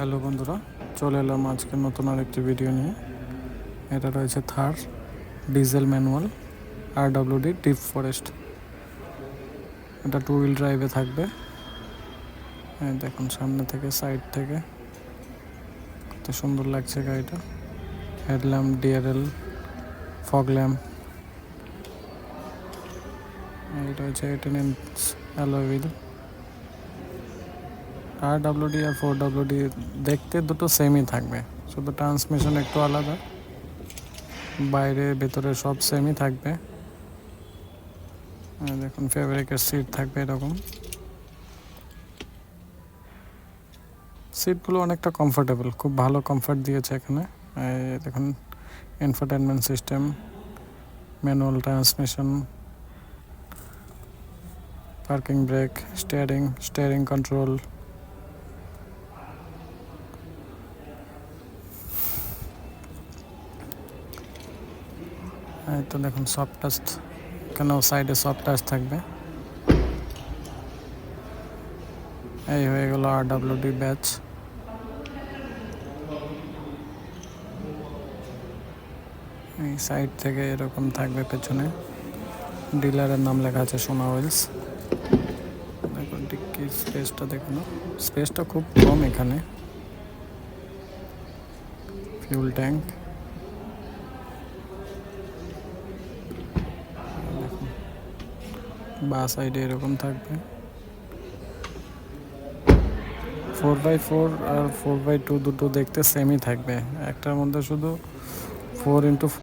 Hello বন্ধুরা, চলে এলাম আজকে নতুন আরেকটি ভিডিও নিয়ে। এটা রয়েছে Thar diesel manual RWD deep forest. এটা 2 হুইল ড্রাইভে থাকবে। দেখুন সামনে থেকে সাইড থেকে কত সুন্দর লাগছে গাড়িটা। Headlamp, DRL, fog lamp. এটা হচ্ছে 18 ইঞ্চ অ্যালয় হুইল। RWD আর 4WD দেখতে দুটো সেমই থাকবে, শুধু ট্রান্সমিশন একটু আলাদা। বাইরে ভেতরে সব সেমই থাকবে। দেখুন ফেব্রিকের সিট থাকবে এরকম। সিটগুলো অনেকটা কমফোর্টেবল, খুব ভালো কমফোর্ট দিয়েছে এখানে। দেখুন infotainment system, manual transmission, parking break, steering control. এই তো দেখুন সফট টাচ, এখানেও সাইডে সফট টাচ থাকবে। এই হয়ে গেল RWD ব্যাচ। এই সাইড থেকে এরকম থাকবে, পেছনে ডিলারের নাম লেখা আছে সোনা ওয়েলস। দেখুন ডিক্কি স্পেসটা দেখুন, স্পেসটা খুব কম এখানে। ফিউল ট্যাঙ্ক, বা সাইডে এরকম থাকবে। 4x4 আর 4x2 দুটো দেখতে সেমই থাকবে, একটার মধ্যে শুধু 4x4